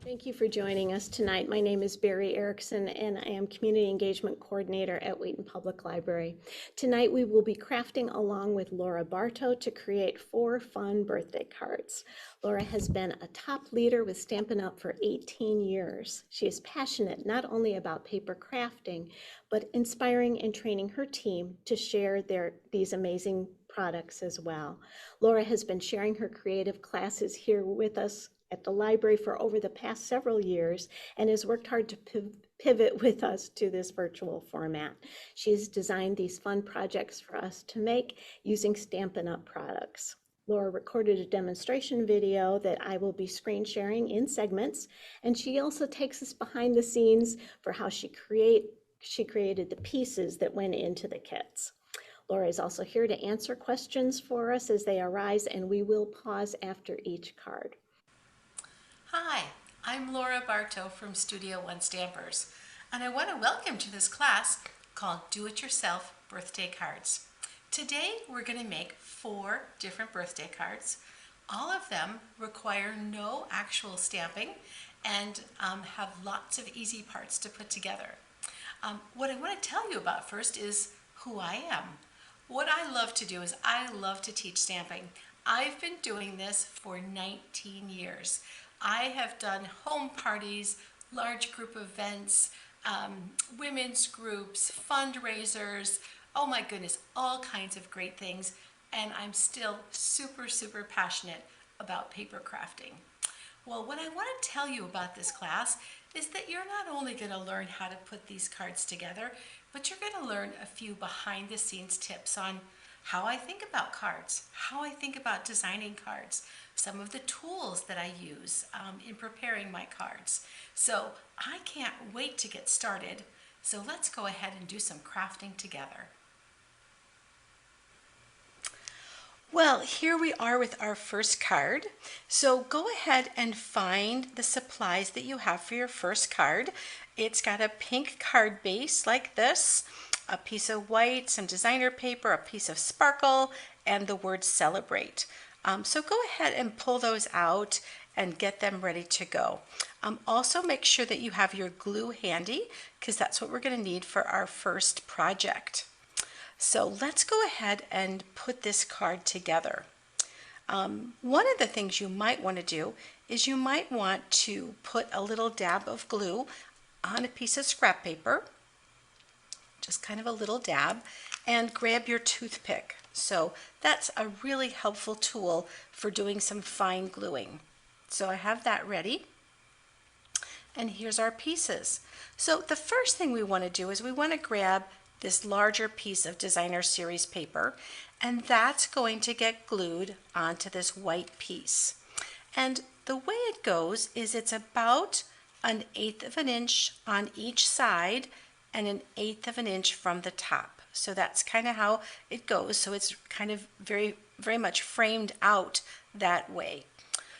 Thank you for joining us tonight. My name is Barry Erickson, and I am Community Engagement Coordinator at Wheaton Public Library. Tonight, we will be crafting along with Laura Barto to create 4 fun birthday cards. Laura has been a top leader with Stampin' Up! For 18 years. She is passionate not only about paper crafting, but inspiring and training her team to share these amazing products as well. Laura has been sharing her creative classes here with us at the library for over the past several years and has worked hard to pivot with us to this virtual format. She has designed these fun projects for us to make using Stampin' Up! Products. Laura recorded a demonstration video that I will be screen sharing in segments, and she also takes us behind the scenes for how she created the pieces that went into the kits. Laura is also here to answer questions for us as they arise, and we will pause after each card. Hi, I'm Laura Barto from Studio One Stampers, and I want to welcome to this class called Do-It-Yourself Birthday Cards. Today we're going to make 4 different birthday cards. All of them require no actual stamping and have lots of easy parts to put together. What I want to tell you about first is who I am. What I love to do is I love to teach stamping. I've been doing this for 19 years. I have done home parties, large group events, women's groups, fundraisers, oh my goodness, all kinds of great things. And I'm still super, super passionate about paper crafting. Well, what I want to tell you about this class is that you're not only going to learn how to put these cards together, but you're going to learn a few behind the scenes tips on how I think about cards, how I think about designing cards, some of the tools that I use in preparing my cards. So I can't wait to get started. So let's go ahead and do some crafting together. Well, here we are with our first card. So go ahead and find the supplies that you have for your first card. It's got a pink card base like this, a piece of white, some designer paper, a piece of sparkle, and the word celebrate. So go ahead and pull those out and get them ready to go. Also make sure that you have your glue handy because that's what we're going to need for our first project. So let's go ahead and put this card together. One of the things you might want to do is you might want to put a little dab of glue on a piece of scrap paper, just kind of a little dab, and grab your toothpick. So that's a really helpful tool for doing some fine gluing. So I have that ready. And here's our pieces. So the first thing we want to do is we want to grab this larger piece of designer series paper, and that's going to get glued onto this white piece. And the way it goes is it's about 1/8 of an inch on each side and 1/8 of an inch from the top. So that's kind of how it goes. So it's kind of very, very much framed out that way.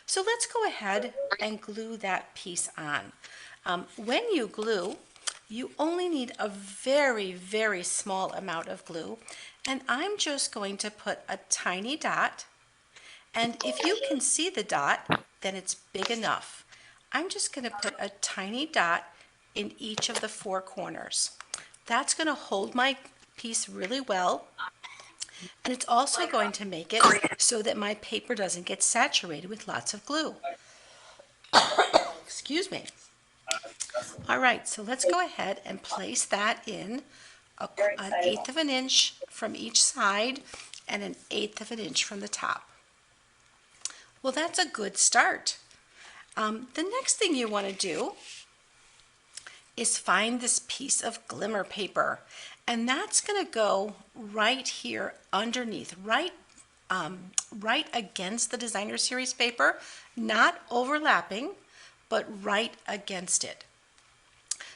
So let's go ahead and glue that piece on. When you glue, you only need a very, very small amount of glue. And I'm just going to put a tiny dot. And if you can see the dot, then it's big enough. I'm just going to put a tiny dot in each of the 4 corners. That's going to hold my piece really well, and it's also going to make it so that my paper doesn't get saturated with lots of glue. Excuse me. All right, so let's go ahead and place that in 1/8 of an inch from each side and 1/8 of an inch from the top. Well, that's a good start. The next thing you want to do is find this piece of glimmer paper, and that's going to go right here underneath, right against the designer series paper, not overlapping, but right against it.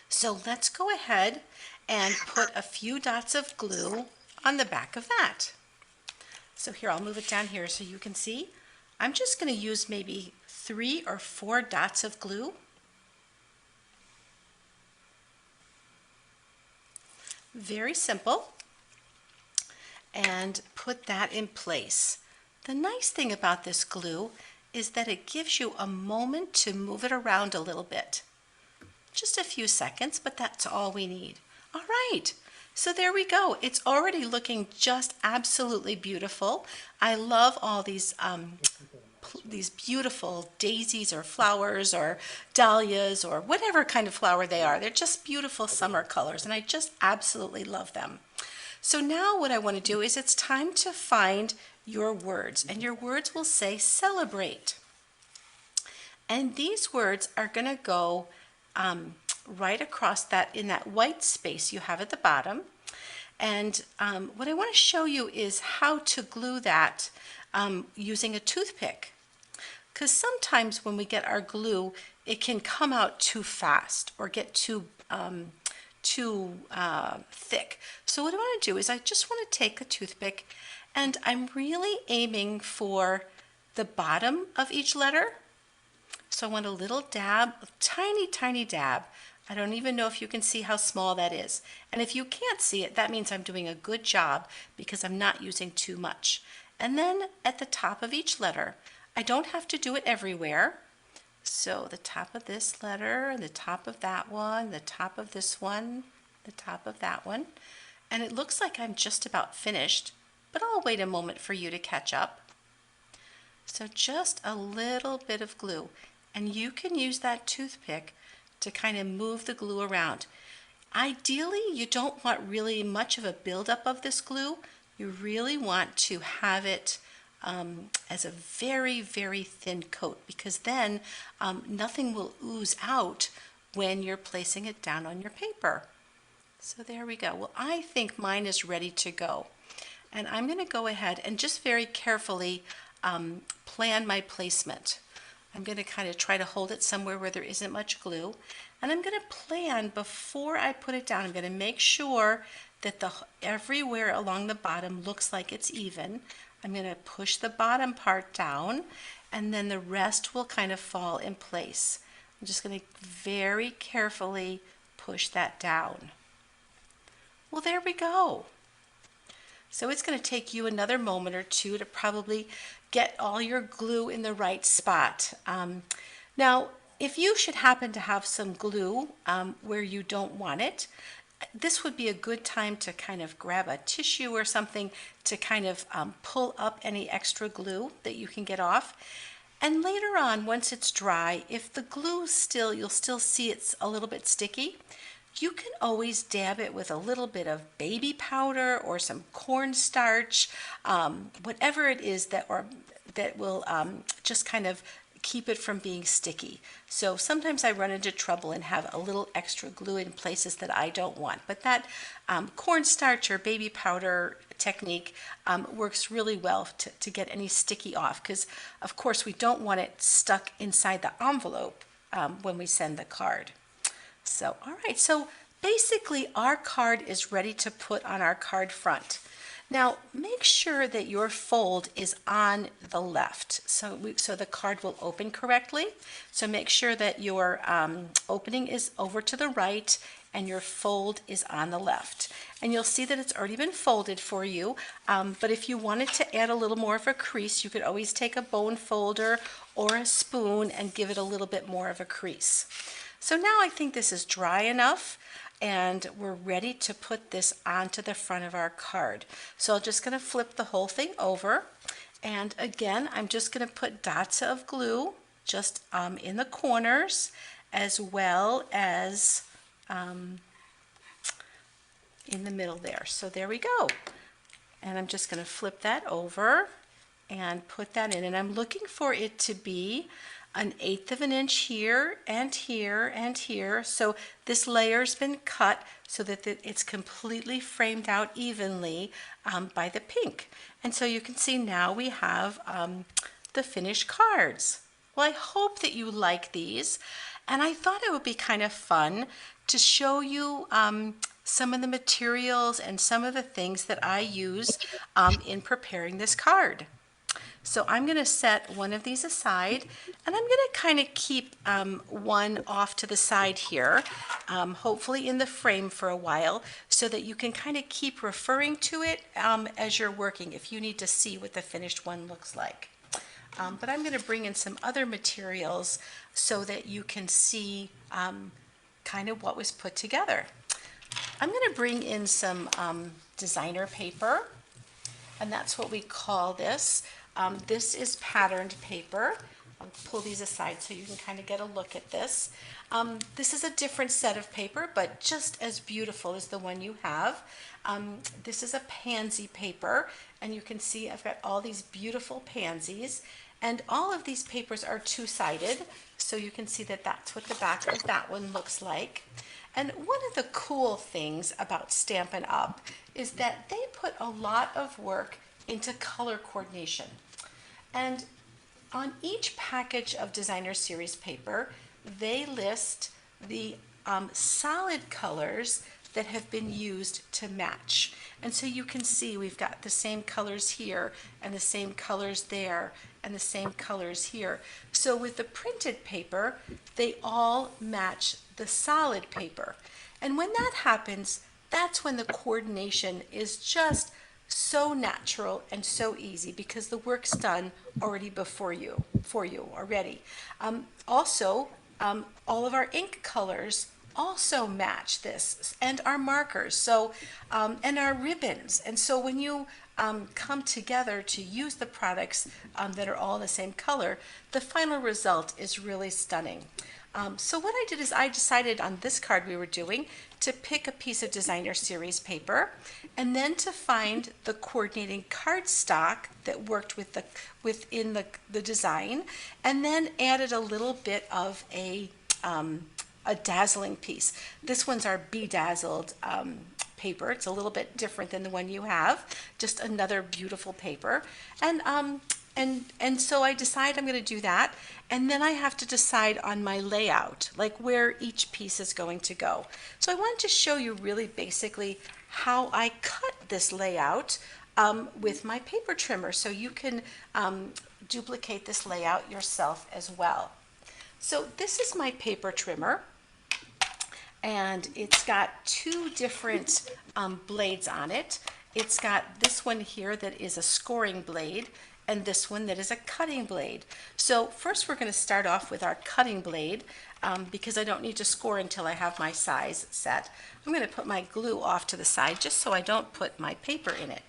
So let's go ahead and put a few dots of glue on the back of that. So here, I'll move it down here so you can see. I'm just going to use maybe 3 or 4 dots of glue. Very simple. And put that in place. The nice thing about this glue is that it gives you a moment to move it around a little bit. Just a few seconds, but that's all we need. All right, so there we go. It's already looking just absolutely beautiful. I love all these beautiful daisies or flowers or dahlias or whatever kind of flower they are. They're just beautiful summer colors, and I just absolutely love them. So now what I want to do is it's time to find your words, and your words will say celebrate. And these words are going to go right across that in that white space you have at the bottom. And what I want to show you is how to glue that using a toothpick. Because sometimes when we get our glue, it can come out too fast or get too thick. So what I want to do is I just want to take a toothpick, and I'm really aiming for the bottom of each letter. So I want a little dab, a tiny, tiny dab. I don't even know if you can see how small that is. And if you can't see it, that means I'm doing a good job because I'm not using too much. And then at the top of each letter, I don't have to do it everywhere. So the top of this letter, the top of that one, the top of this one, the top of that one. And it looks like I'm just about finished, but I'll wait a moment for you to catch up. So just a little bit of glue. And you can use that toothpick to kind of move the glue around. Ideally, you don't want really much of a buildup of this glue. You really want to have it as a very, very thin coat, because then nothing will ooze out when you're placing it down on your paper. So there we go. Well, I think mine is ready to go. And I'm going to go ahead and just very carefully plan my placement. I'm going to kind of try to hold it somewhere where there isn't much glue. And I'm going to plan before I put it down. I'm going to make sure that everywhere along the bottom looks like it's even. I'm going to push the bottom part down, and then the rest will kind of fall in place. I'm just going to very carefully push that down. Well, there we go. So it's going to take you another moment or two to probably get all your glue in the right spot. Now, if you should happen to have some glue where you don't want it, this would be a good time to kind of grab a tissue or something to kind of pull up any extra glue that you can get off. And later on, once it's dry, if the glue you'll still see it's a little bit sticky, you can always dab it with a little bit of baby powder or some cornstarch, whatever it is that will just kind of keep it from being sticky. So sometimes I run into trouble and have a little extra glue in places that I don't want. But that cornstarch or baby powder technique works really well to get any sticky off, because of course we don't want it stuck inside the envelope when we send the card. So, all right, so basically our card is ready to put on our card front. Now, make sure that your fold is on the left, so the card will open correctly. So make sure that your opening is over to the right and your fold is on the left. And you'll see that it's already been folded for you, but if you wanted to add a little more of a crease, you could always take a bone folder or a spoon and give it a little bit more of a crease. So now I think this is dry enough, and we're ready to put this onto the front of our card. So I'm just going to flip the whole thing over, and again I'm just going to put dots of glue just in the corners as well as in the middle there. So there we go. And I'm just going to flip that over and put that in, and I'm looking for it to be 1/8 of an inch here and here and here. So this layer's been cut so that it's completely framed out evenly by the pink. And so you can see now we have the finished cards. Well, I hope that you like these, and I thought it would be kind of fun to show you some of the materials and some of the things that I use in preparing this card. So I'm going to set one of these aside, and I'm going to kind of keep one off to the side here, hopefully in the frame for a while, so that you can kind of keep referring to it as you're working if you need to see what the finished one looks like. but I'm going to bring in some other materials so that you can see kind of what was put together. I'm going to bring in some designer paper, and that's what we call this. This is patterned paper. I'll pull these aside so you can kind of get a look at this. This is a different set of paper, but just as beautiful as the one you have. This is a pansy paper, and you can see I've got all these beautiful pansies, and all of these papers are two-sided, so you can see that that's what the back of that one looks like. And one of the cool things about Stampin' Up! Is that they put a lot of work into color coordination. And on each package of designer series paper, they list the solid colors that have been used to match. And so you can see we've got the same colors here and the same colors there and the same colors here. So with the printed paper, they all match the solid paper. And when that happens, that's when the coordination is just so natural and so easy because the work's done already for you already. Also, all of our ink colors also match this, and our markers, so and our ribbons. And so when you come together to use the products that are all the same color, the final result is really stunning. So what I did is I decided on this card we were doing to pick a piece of designer series paper and then to find the coordinating cardstock that worked within the design, and then added a little bit of a dazzling piece. This one's our bedazzled paper. It's a little bit different than the one you have, just another beautiful paper. And so I decide I'm going to do that, and then I have to decide on my layout, like where each piece is going to go. So I wanted to show you really basically how I cut this layout with my paper trimmer, so you can duplicate this layout yourself as well. So this is my paper trimmer, and it's got two different blades on it. It's got this one here that is a scoring blade, and this one that is a cutting blade. So first we're going to start off with our cutting blade because I don't need to score until I have my size set. I'm going to put my glue off to the side just so I don't put my paper in it.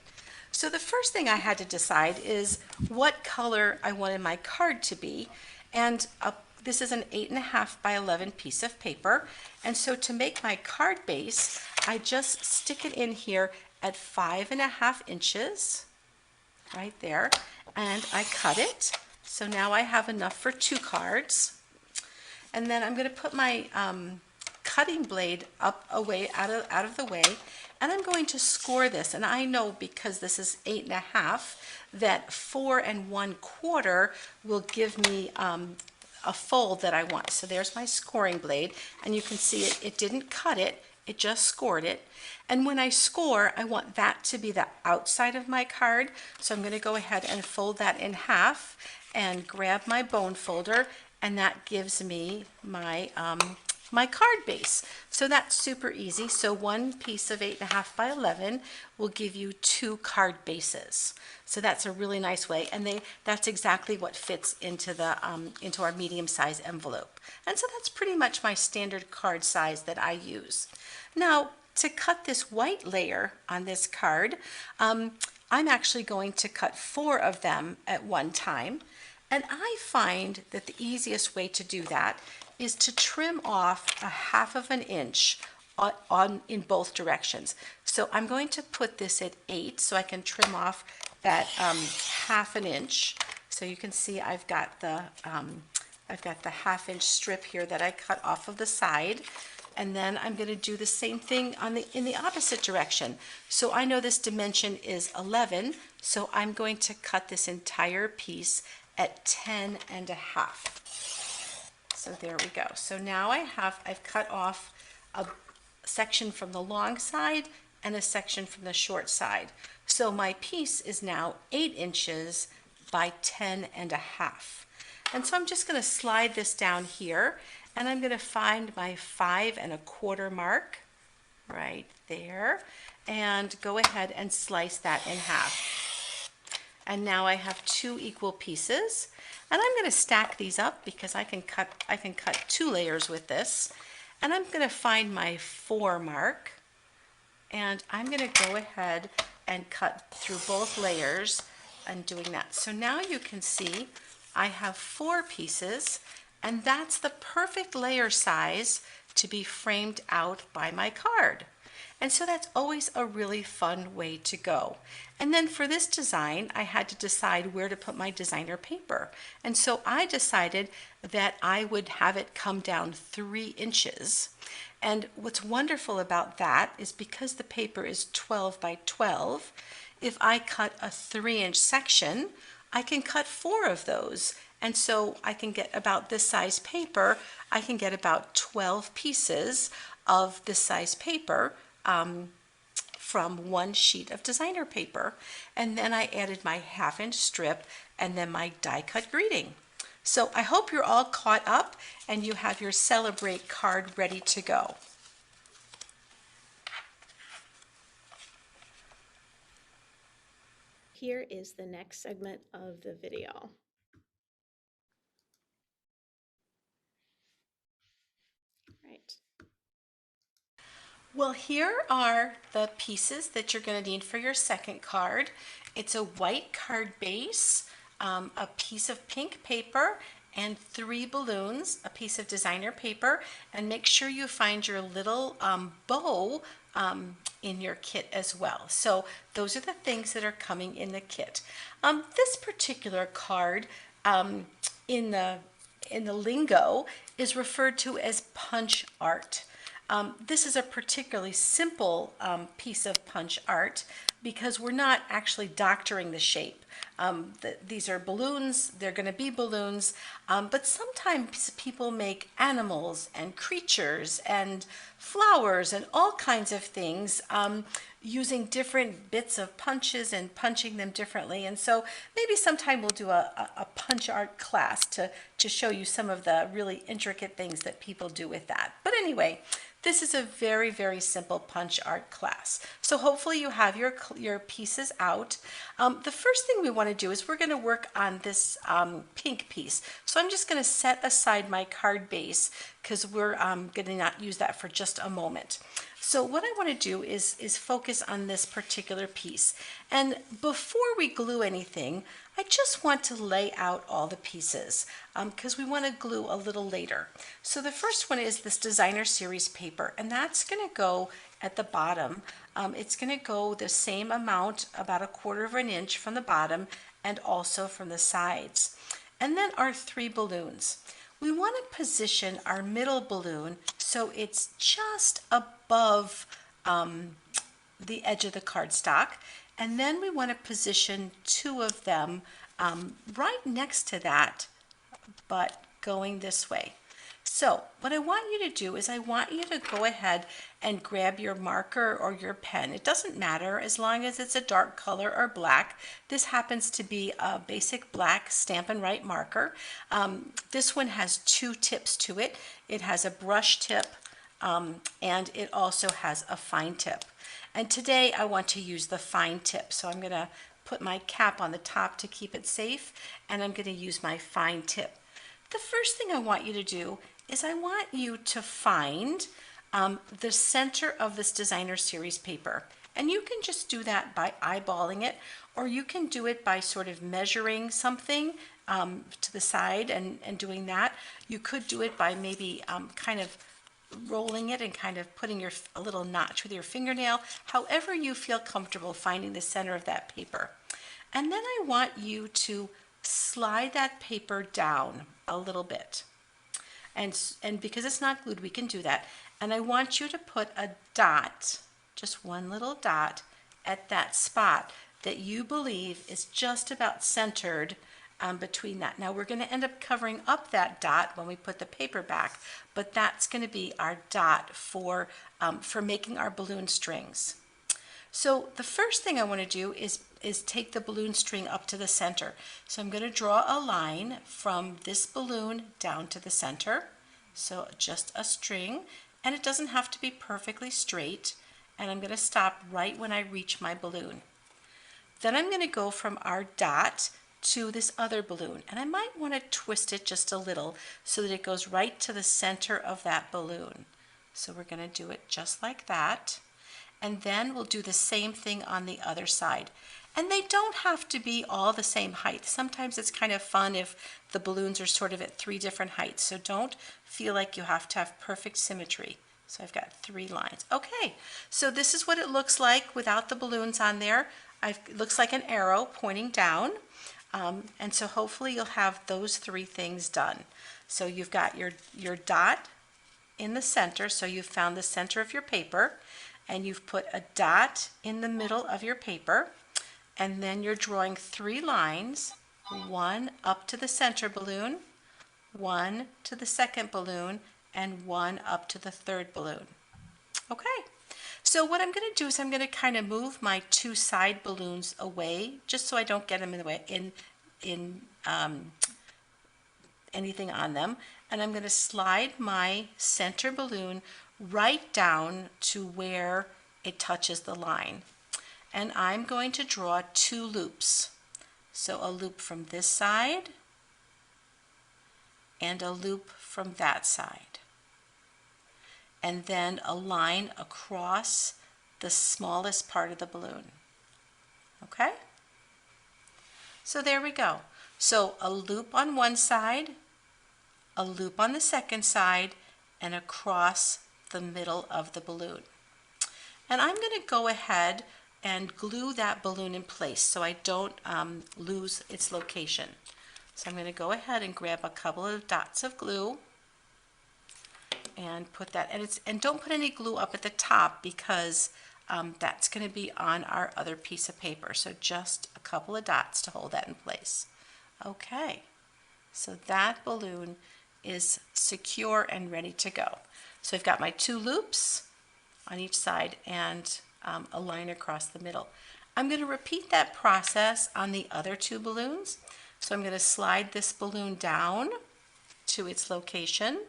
So the first thing I had to decide is what color I wanted my card to be, and this is an 8.5 by 11 piece of paper, and so to make my card base, I just stick it in here at 5.5 inches, right there, and I cut it. So now I have enough for 2 cards. And then I'm going to put my cutting blade up away out of the way, and I'm going to score this. And I know because this is 8.5 that 4 1/4 will give me a fold that I want. So there's my scoring blade, and you can see it didn't cut it, it just scored it. And when I score, I want that to be the outside of my card. So I'm going to go ahead and fold that in half and grab my bone folder, and that gives me my my card base. So that's super easy. So one piece of 8.5 by 11 will give you 2 card bases. So that's a really nice way, and that's exactly what fits into the into our medium size envelope. And so that's pretty much my standard card size that I use. Now, to cut this white layer on this card, I'm actually going to cut 4 of them at one time. And I find that the easiest way to do that is to trim off 1/2 inch in both directions. So I'm going to put this at 8 so I can trim off that 1/2 inch. So you can see I've got the 1/2 inch strip here that I cut off of the side. And then I'm going to do the same thing in the opposite direction. So I know this dimension is 11, so I'm going to cut this entire piece at 10.5. So there we go. So now I've cut off a section from the long side and a section from the short side. So my piece is now 8 inches by 10.5. And so I'm just going to slide this down here, and I'm going to find my 5 1/4 mark right there and go ahead and slice that in half. And now I have 2 equal pieces. And I'm going to stack these up because I can cut 2 layers with this. And I'm going to find my 4 mark. And I'm going to go ahead and cut through both layers and doing that. So now you can see I have 4 pieces, and that's the perfect layer size to be framed out by my card. And so that's always a really fun way to go. And then for this design, I had to decide where to put my designer paper. And so I decided that I would have it come down 3 inches. And what's wonderful about that is because the paper is 12 by 12, if I cut a 3-inch section, I can cut 4 of those. And so I can get about this size paper, I can get about 12 pieces of this size paper from 1 sheet of designer paper. And then I added my 1/2-inch strip and then my die cut greeting. So I hope you're all caught up and you have your Celebrate card ready to go. Here is the next segment of the video. Right. Well, here are the pieces that you're going to need for your second card. It's a white card base, a piece of pink paper, and 3 balloons, a piece of designer paper, and make sure you find your little bow in your kit as well. So those are the things that are coming in the kit. This particular card in the lingo is referred to as punch art. This is a particularly simple piece of punch art because we're not actually doctoring the shape. These are balloons, they're going to be balloons, but sometimes people make animals and creatures and flowers and all kinds of things using different bits of punches and punching them differently. And so maybe sometime we'll do a punch art class to show you some of the really intricate things that people do with that. But anyway, this is a very, very simple punch art class. So hopefully you have your pieces out. The first thing we want to do is we're going to work on this pink piece. So I'm just going to set aside my card base because we're going to not use that for just a moment. So what I want to do is focus on this particular piece. And before we glue anything, I just want to lay out all the pieces because we want to glue a little later. So the first one is this designer series paper, and that's going to go at the bottom. It's going to go the same amount, about 1/4 inch from the bottom and also from the sides. And then our 3 balloons. We want to position our middle balloon so it's just above the edge of the cardstock. And then we want to position 2 of them right next to that, but going this way. So what I want you to do is I want you to go ahead and grab your marker or your pen. It doesn't matter as long as it's a dark color or black. This happens to be a basic black Stampin' Write marker. This one has 2 tips to it. It has a brush tip and it also has a fine tip. And today I want to use the fine tip. So I'm going to put my cap on the top to keep it safe, and I'm going to use my fine tip. The first thing I want you to do is I want you to find the center of this designer series paper. And you can just do that by eyeballing it, or you can do it by sort of measuring something to the side and doing that. You could do it by maybe kind of rolling it and kind of putting a little notch with your fingernail, however you feel comfortable finding the center of that paper. And then I want you to slide that paper down a little bit. And because it's not glued, we can do that. And I want you to put a dot, just one little dot, at that spot that you believe is just about centered between that. Now we're going to end up covering up that dot when we put the paper back, but that's going to be our dot for making our balloon strings. So the first thing I want to do is take the balloon string up to the center. So I'm going to draw a line from this balloon down to the center. So just a string, and it doesn't have to be perfectly straight, and I'm going to stop right when I reach my balloon. Then I'm going to go from our dot to this other balloon, and I might want to twist it just a little so that it goes right to the center of that balloon. So we're going to do it just like that, and then we'll do the same thing on the other side. And they don't have to be all the same height. Sometimes it's kind of fun if the balloons are sort of at 3 different heights, so don't feel like you have to have perfect symmetry. So I've got 3 lines. Okay, so this is what it looks like without the balloons on there. It looks like an arrow pointing down. And so hopefully you'll have those 3 things done. So you've got your dot in the center, so you've found the center of your paper, and you've put a dot in the middle of your paper, and then you're drawing 3 lines, 1 up to the center balloon, 1 to the second balloon, and 1 up to the third balloon. Okay. So what I'm going to do is I'm going to kind of move my 2 side balloons away, just so I don't get them in the way in anything on them. And I'm going to slide my center balloon right down to where it touches the line. And I'm going to draw 2 loops. So a loop from this side and a loop from that side. And then a line across the smallest part of the balloon. Okay? So there we go. So a loop on one side, a loop on the second side, and across the middle of the balloon. And I'm going to go ahead and glue that balloon in place so I don't lose its location. So I'm going to go ahead and grab a couple of dots of glue and put that, and don't put any glue up at the top because that's going to be on our other piece of paper. So just a couple of dots to hold that in place. Okay, so that balloon is secure and ready to go. So I've got my 2 loops on each side and a line across the middle. I'm going to repeat that process on the other 2 balloons. So I'm going to slide this balloon down to its location,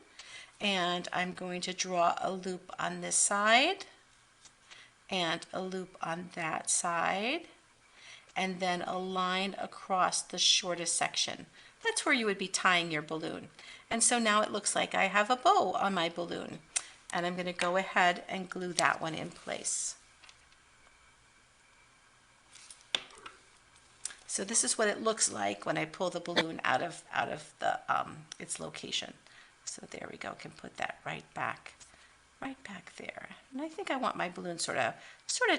and I'm going to draw a loop on this side and a loop on that side, and then a line across the shortest section. That's where you would be tying your balloon. And so now it looks like I have a bow on my balloon, and I'm going to go ahead and glue that one in place. So this is what it looks like when I pull the balloon out of the its location. So there we go. Can put that right back there. And I think I want my balloon sort of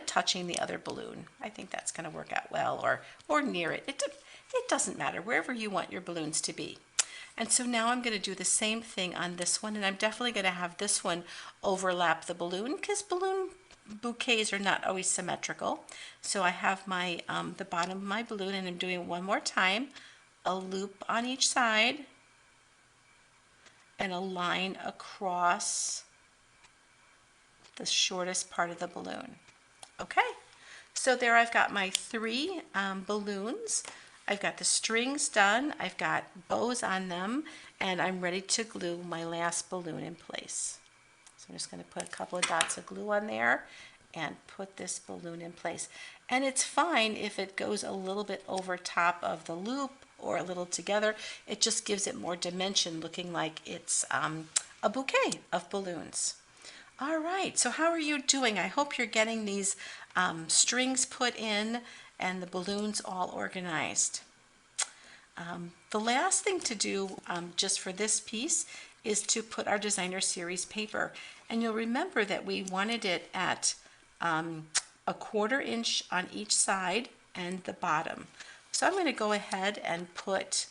touching the other balloon. I think that's going to work out well, or near it. It doesn't matter, wherever you want your balloons to be. And so now I'm going to do the same thing on this one, and I'm definitely going to have this one overlap the balloon because balloon bouquets are not always symmetrical. So I have my the bottom of my balloon, and I'm doing one more time, a loop on each side and a line across the shortest part of the balloon. Okay, so there I've got my 3 balloons. I've got the strings done, I've got bows on them, and I'm ready to glue my last balloon in place. So I'm just going to put a couple of dots of glue on there and put this balloon in place. And it's fine if it goes a little bit over top of the loop or a little together. It just gives it more dimension, looking like it's a bouquet of balloons. All right, so how are you doing? I hope you're getting these strings put in and the balloons all organized. The last thing to do just for this piece is to put our designer series paper. And you'll remember that we wanted it at a 1/4 inch on each side and the bottom. So I'm going to go ahead and put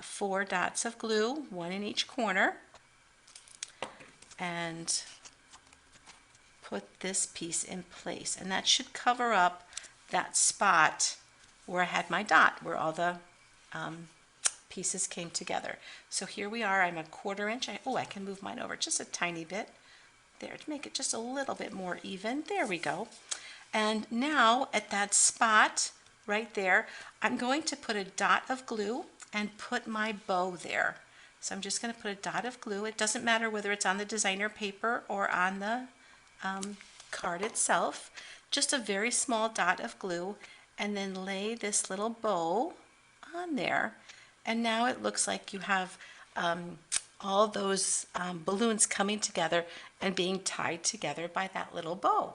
4 dots of glue, 1 in each corner, and put this piece in place. And that should cover up that spot where I had my dot, where all the pieces came together. So here we are. I'm a 1/4 inch. I can move mine over just a tiny bit there to make it just a little bit more even. There we go. And now at that spot right there, I'm going to put a dot of glue and put my bow there. So I'm just going to put a dot of glue. It doesn't matter whether it's on the designer paper or on the card itself. Just a very small dot of glue, and then lay this little bow on there. And now it looks like you have all those balloons coming together and being tied together by that little bow.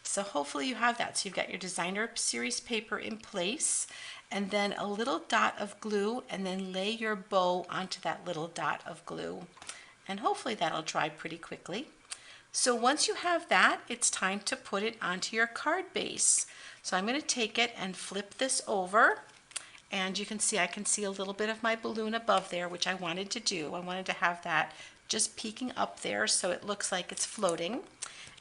So hopefully you have that. So you've got your designer series paper in place, and then a little dot of glue, and then lay your bow onto that little dot of glue. And hopefully that'll dry pretty quickly. So once you have that, it's time to put it onto your card base. So I'm going to take it and flip this over, and you can see I can see a little bit of my balloon above there, which I wanted to do. I wanted to have that just peeking up there so it looks like it's floating.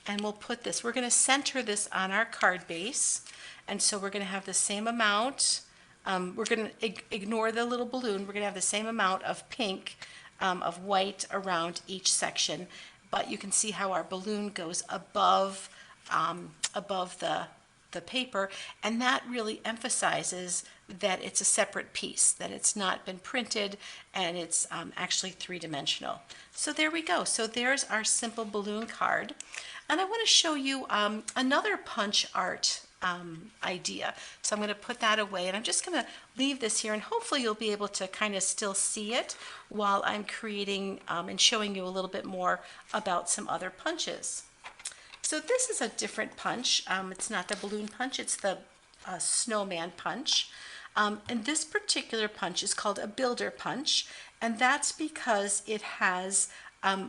And we'll put this, we're going to center this on our card base, and so we're going to have the same amount, we're going to ignore the little balloon, we're going to have the same amount of pink, of white around each section, but you can see how our balloon goes above, above the paper, and that really emphasizes that it's a separate piece, that it's not been printed, and it's actually three-dimensional. So there we go. So there's our simple balloon card. And I want to show you another punch art idea. So I'm going to put that away, and I'm just going to leave this here, and hopefully you'll be able to kind of still see it while I'm creating and showing you a little bit more about some other punches. So this is a different punch. It's not the balloon punch, it's the snowman punch. And this particular punch is called a builder punch, and that's because it has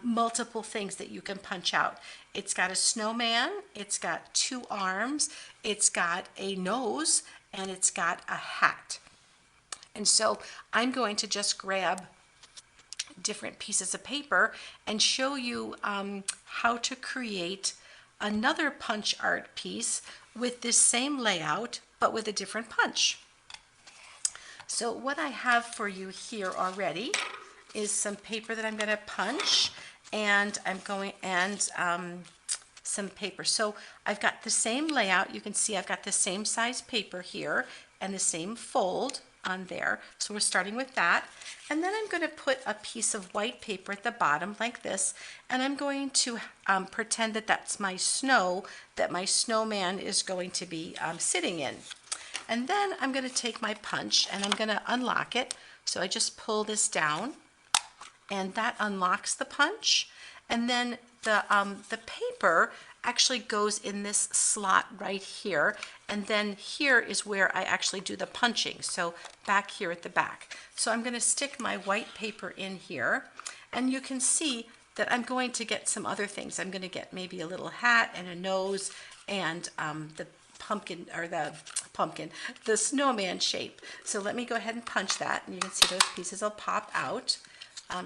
multiple things that you can punch out. It's got a snowman, it's got two arms, it's got a nose, and it's got a hat. And so I'm going to just grab different pieces of paper and show you how to create another punch art piece with this same layout but with a different punch. So what I have for you here already is some paper that I'm going to punch, and I'm going some paper. So I've got the same layout. You can see I've got the same size paper here and the same fold on there. So we're starting with that. And then I'm going to put a piece of white paper at the bottom like this, and I'm going to pretend that that's my snow, that my snowman is going to be sitting in. And then I'm going to take my punch and I'm going to unlock it. So I just pull this down, and that unlocks the punch. And then the paper actually goes in this slot right here, and then here is where I actually do the punching, so back here at the back. So I'm going to stick my white paper in here, and you can see that I'm going to get some other things. I'm going to get maybe a little hat and a nose and the the snowman shape. So let me go ahead and punch that, and you can see those pieces will pop out.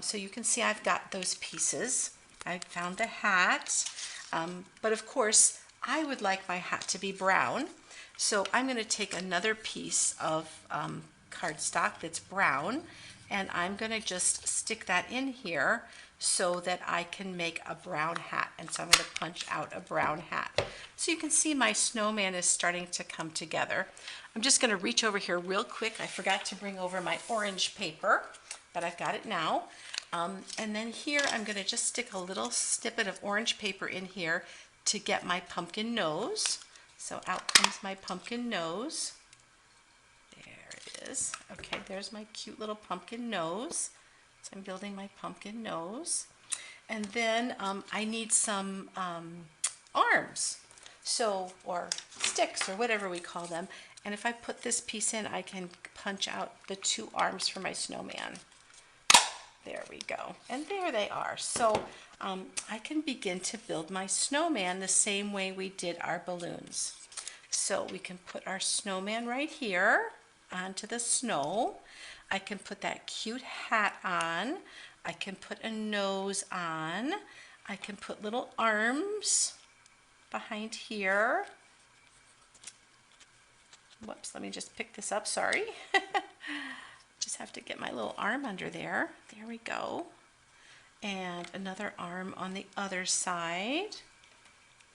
So you can see I've got those pieces. I found the hat, but of course I would like my hat to be brown. So I'm going to take another piece of cardstock that's brown, and I'm going to just stick that in here so that I can make a brown hat. And so I'm going to punch out a brown hat. So you can see my snowman is starting to come together. I'm just going to reach over here real quick. I forgot to bring over my orange paper, but I've got it now. And then here I'm going to just stick a little snippet of orange paper in here to get my pumpkin nose. So out comes my pumpkin nose. There it is. Okay, there's my cute little pumpkin nose. So I'm building my pumpkin nose. And then I need some arms, so, or sticks, or whatever we call them. And if I put this piece in, I can punch out the two arms for my snowman. There we go. And there they are. So I can begin to build my snowman the same way we did our balloons. So we can put our snowman right here onto the snow. I can put that cute hat on. I can put a nose on. I can put little arms behind here. Whoops, let me just pick this up, sorry. Just have to get my little arm under there. There we go. And another arm on the other side.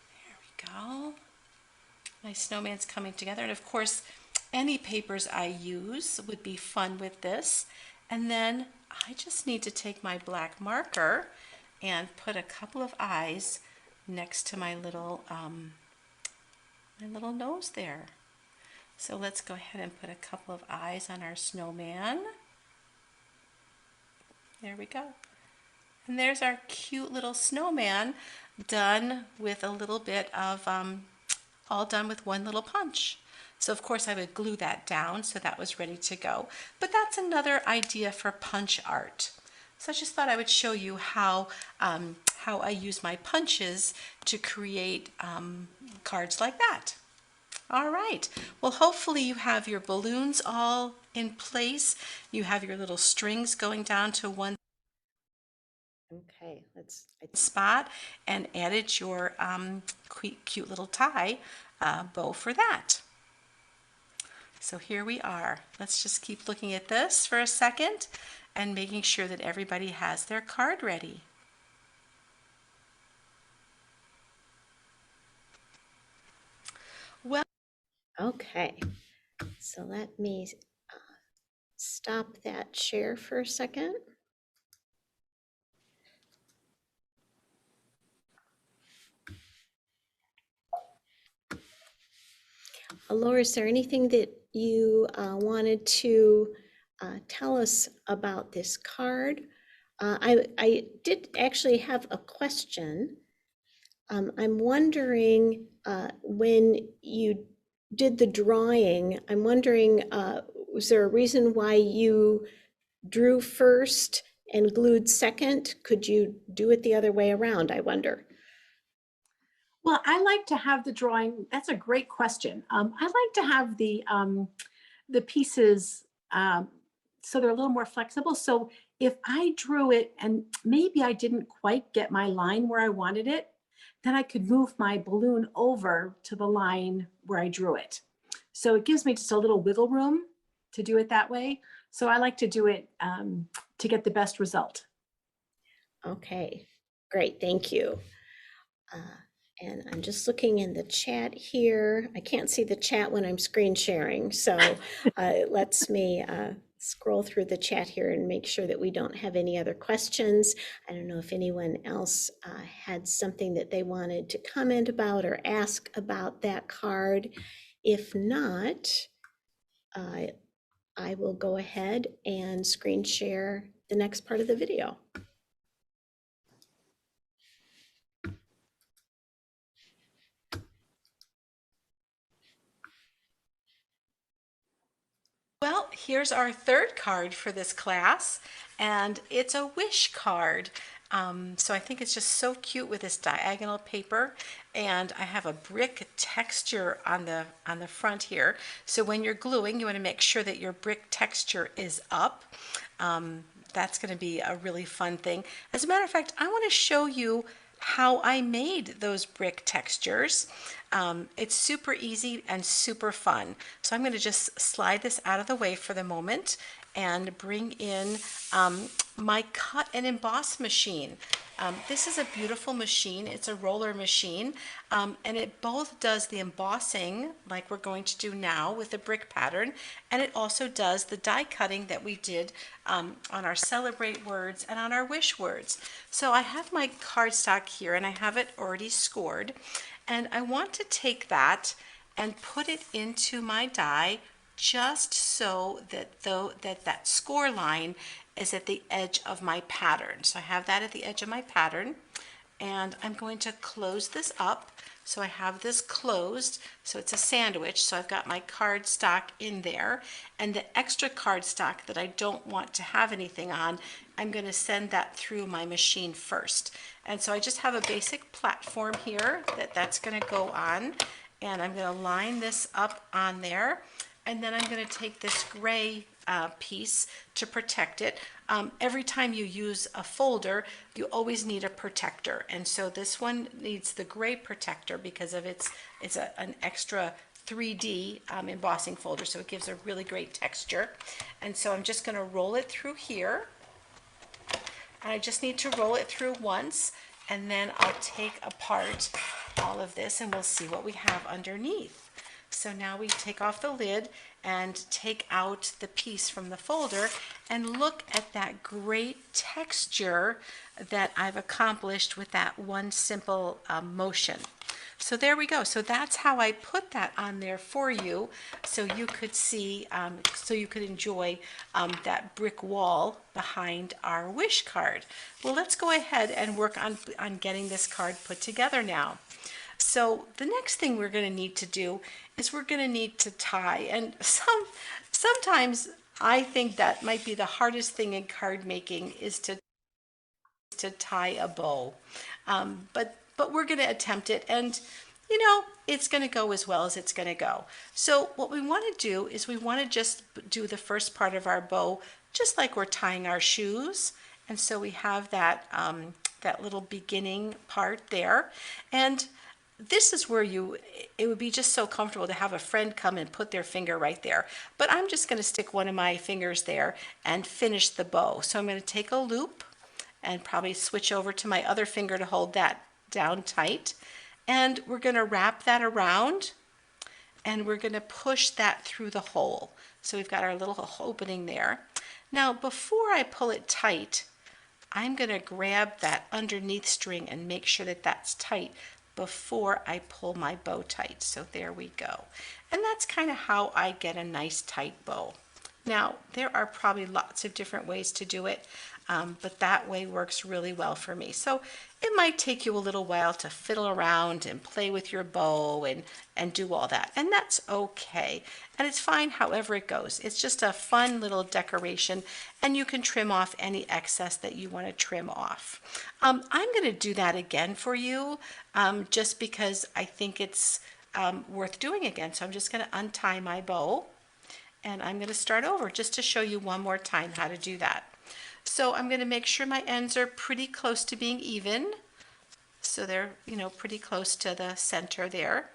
There we go. My snowman's coming together. And of course, any papers I use would be fun with this. And then I just need to take my black marker and put a couple of eyes next to my little nose there. So let's go ahead and put a couple of eyes on our snowman. There we go. And there's our cute little snowman done with a little bit of, all done with one little punch. So of course I would glue that down so that was ready to go. But that's another idea for punch art. So I just thought I would show you how I use my punches to create cards like that. All right. Well, hopefully you have your balloons all in place. You have your little strings going down to one Okay, spot and added your cute little tie bow for that. So here we are. Let's just keep looking at this for a second and making sure that everybody has their card ready. Well, okay. So let me stop that share for a second. Laura, is there anything that you wanted to tell us about this card? I did actually have a question. I'm wondering when you did the drawing, I'm wondering, was there a reason why you drew first and glued second? Could you do it the other way around, I wonder? Well, I like to have the drawing. That's a great question. I like to have the pieces so they're a little more flexible. So if I drew it and maybe I didn't quite get my line where I wanted it, then I could move my balloon over to the line where I drew it. So it gives me just a little wiggle room to do it that way. So I like to do it to get the best result. Okay, great, thank you. And I'm just looking in the chat here. I can't see the chat when I'm screen sharing, so it lets me scroll through the chat here and make sure that we don't have any other questions. I don't know if anyone else had something that they wanted to comment about or ask about that card. If not, I will go ahead and screen share the next part of the video. well, here's our third card for this class, and it's a wish card. So I think it's just so cute with this diagonal paper, and I have a brick texture on the front here. So when you're gluing, you want to make sure that your brick texture is up. That's going to be a really fun thing. As a matter of fact, I want to show you how I made those brick textures. It's super easy and super fun. So I'm going to just slide this out of the way for the moment and bring in my cut and emboss machine. This is a beautiful machine. It's a roller machine, and it both does the embossing like we're going to do now with the brick pattern, and it also does the die cutting that we did on our celebrate words and on our wish words. So I have my cardstock here and I have it already scored, and I want to take that and put it into my die just so that that score line is at the edge of my pattern. So I have that at the edge of my pattern, and I'm going to close this up. So I have this closed, so it's a sandwich. So I've got my cardstock in there, and the extra cardstock that I don't want to have anything on, I'm going to send that through my machine first. And so I just have a basic platform here that's going to go on, and I'm going to line this up on there. And then I'm going to take this gray piece to protect it. Every time you use a folder, you always need a protector. And so this one needs the gray protector because of it's an extra 3D embossing folder, so it gives a really great texture. And so I'm just going to roll it through here. And I just need to roll it through once, and then I'll take apart all of this and we'll see what we have underneath. So now we take off the lid and take out the piece from the folder and look at that great texture that I've accomplished with that one simple motion. So there we go. So that's how I put that on there for you, so you could see, so you could enjoy that brick wall behind our wish card. Well, let's go ahead and work on getting this card put together now. So the next thing we're going to need to do is we're going to need to tie. And sometimes I think that might be the hardest thing in card making is to tie a bow. But we're going to attempt it, and you know, it's going to go as well as it's going to go. So what we want to do is we want to just do the first part of our bow just like we're tying our shoes. And so we have that that little beginning part there, and this is where it would be just so comfortable to have a friend come and put their finger right there. But I'm just going to stick one of my fingers there and finish the bow. So I'm going to take a loop and probably switch over to my other finger to hold that down tight. And we're going to wrap that around, and we're going to push that through the hole. So we've got our little opening there. Now, before I pull it tight, I'm going to grab that underneath string and make sure that that's tight before I pull my bow tight. So there we go. And that's kind of how I get a nice tight bow. Now, there are probably lots of different ways to do it, but that way works really well for me. So it might take you a little while to fiddle around and play with your bow and do all that, and that's okay. And it's fine however it goes. It's just a fun little decoration, and you can trim off any excess that you want to trim off. I'm going to do that again for you, just because I think it's worth doing again. So I'm just going to untie my bow, and I'm going to start over just to show you one more time how to do that. So I'm going to make sure my ends are pretty close to being even. So they're, you know, pretty close to the center there.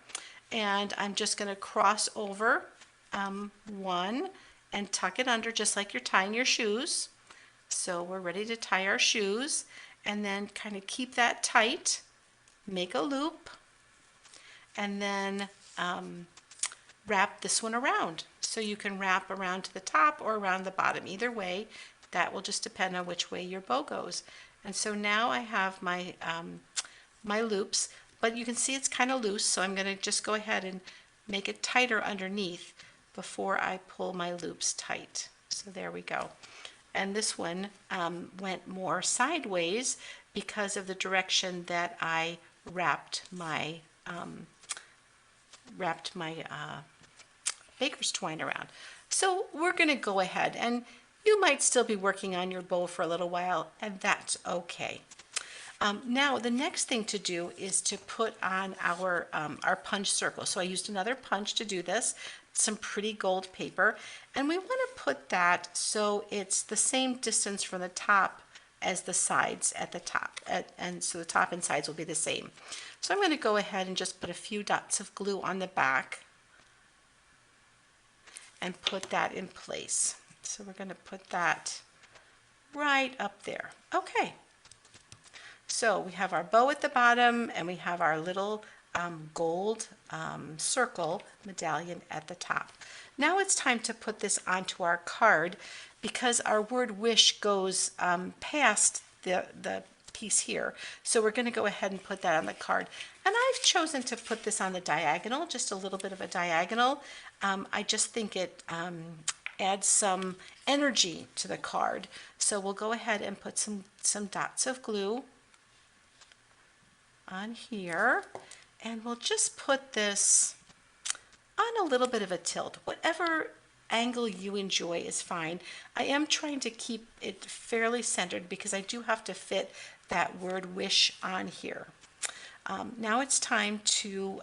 And I'm just going to cross over one and tuck it under just like you're tying your shoes. So we're ready to tie our shoes, and then kind of keep that tight, make a loop, and then wrap this one around. So you can wrap around to the top or around the bottom. Either way, that will just depend on which way your bow goes. And so now I have my my loops, but you can see it's kind of loose, so I'm going to just go ahead and make it tighter underneath before I pull my loops tight. So there we go. And this one went more sideways because of the direction that I wrapped my baker's twine around. So we're going to go ahead, and you might still be working on your bow for a little while, and that's okay. Now the next thing to do is to put on our punch circle. So I used another punch to do this, some pretty gold paper, and we want to put that so it's the same distance from the top as the sides at the top, and so the top and sides will be the same. So I'm going to go ahead and just put a few dots of glue on the back and put that in place. So we're going to put that right up there. Okay. So we have our bow at the bottom, and we have our little gold circle medallion at the top. Now it's time to put this onto our card, because our word wish goes past the piece here. So we're going to go ahead and put that on the card. And I've chosen to put this on the diagonal, just a little bit of a diagonal. I just think it adds some energy to the card. So we'll go ahead and put some dots of glue on here, and we'll just put this on a little bit of a tilt. Whatever angle you enjoy is fine. I am trying to keep it fairly centered because I do have to fit that word wish on here. Now it's time to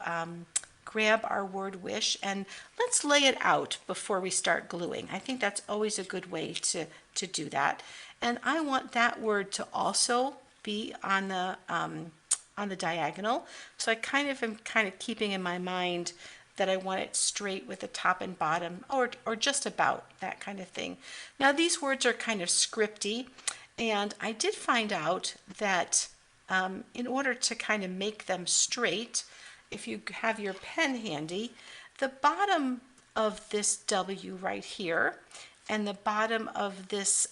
grab our word wish, and let's lay it out before we start gluing. I think that's always a good way to do that. And I want that word to also be on the diagonal. So I am kind of keeping in my mind that I want it straight with the top and bottom, or just about that kind of thing. Now these words are kind of scripty, and I did find out that in order to kind of make them straight, if you have your pen handy, the bottom of this W right here and the bottom of this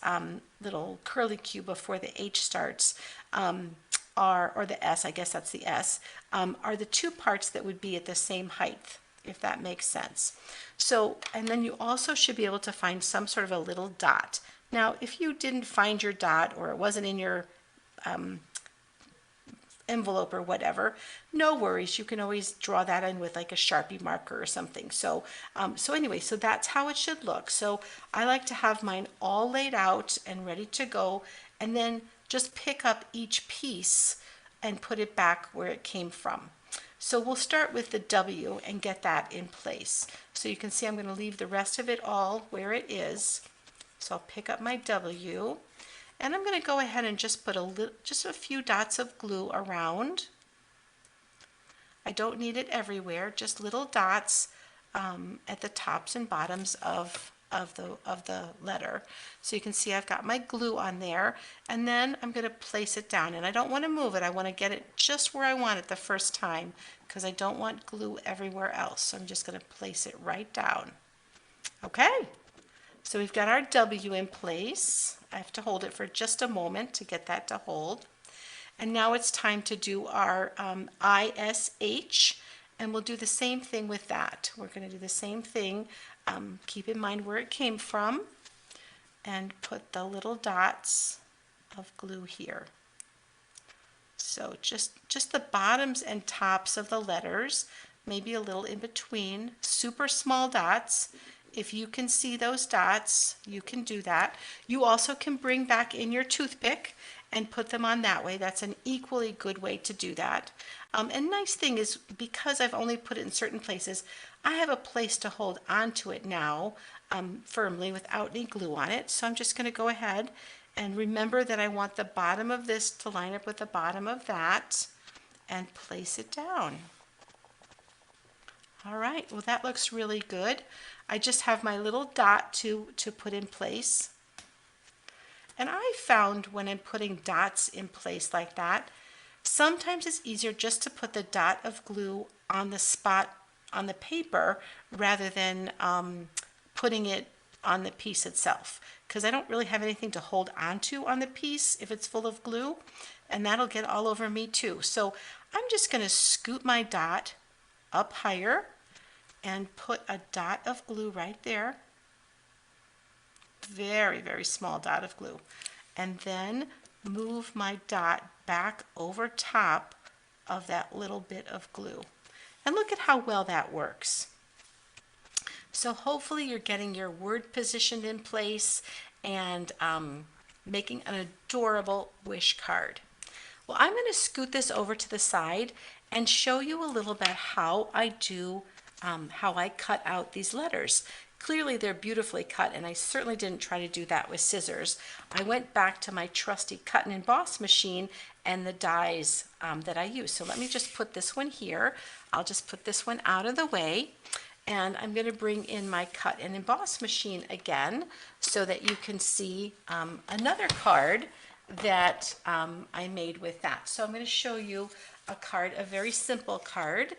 little curly Q before the H starts, are, or the S, I guess that's the S, are the two parts that would be at the same height, if that makes sense. So, and then you also should be able to find some sort of a little dot. Now, if you didn't find your dot, or it wasn't in your envelope or whatever, no worries. You can always draw that in with like a Sharpie marker or something. So, anyway, so that's how it should look. So I like to have mine all laid out and ready to go, and then just pick up each piece and put it back where it came from. So we'll start with the W and get that in place. So you can see I'm going to leave the rest of it all where it is. So I'll pick up my W. And I'm going to go ahead and just put just a few dots of glue around. I don't need it everywhere, just little dots at the tops and bottoms of the letter. So you can see I've got my glue on there, and then I'm going to place it down. And I don't want to move it. I want to get it just where I want it the first time, because I don't want glue everywhere else. So I'm just going to place it right down. Okay. So we've got our W in place. I have to hold it for just a moment to get that to hold. And now it's time to do our ISH, and we'll do the same thing with that. We're going to do the same thing. Keep in mind where it came from, and put the little dots of glue here. So just the bottoms and tops of the letters, maybe a little in between, super small dots. If you can see those dots, you can do that. You also can bring back in your toothpick and put them on that way. That's an equally good way to do that. And nice thing is, because I've only put it in certain places, I have a place to hold onto it now firmly without any glue on it. So I'm just going to go ahead and remember that I want the bottom of this to line up with the bottom of that and place it down. All right, well that looks really good. I just have my little dot to put in place. And I found when I'm putting dots in place like that, sometimes it's easier just to put the dot of glue on the spot on the paper rather than putting it on the piece itself, because I don't really have anything to hold onto on the piece if it's full of glue, and that'll get all over me too. So I'm just going to scoot my dot up higher and put a dot of glue right there. Very, very small dot of glue. And then move my dot back over top of that little bit of glue. And look at how well that works. So hopefully you're getting your word positioned in place and making an adorable wish card. Well, I'm going to scoot this over to the side and show you a little bit how I cut out these letters. Clearly they're beautifully cut, and I certainly didn't try to do that with scissors. I went back to my trusty cut and emboss machine and the dies that I use. So let me just put this one here. I'll just put this one out of the way, and I'm going to bring in my cut and emboss machine again so that you can see another card that I made with that. So I'm going to show you a card, a very simple card.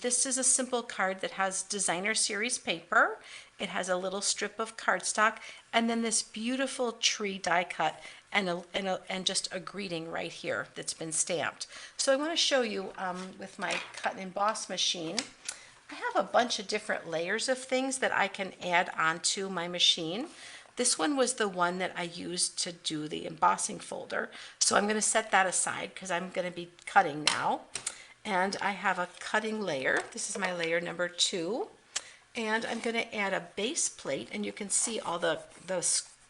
This is a simple card that has designer series paper. It has a little strip of cardstock, and then this beautiful tree die cut and just a greeting right here that's been stamped. So I want to show you with my cut and emboss machine. I have a bunch of different layers of things that I can add onto my machine. This one was the one that I used to do the embossing folder. So I'm going to set that aside because I'm going to be cutting now. And I have a cutting layer. This is my layer number 2. And I'm going to add a base plate, and you can see all the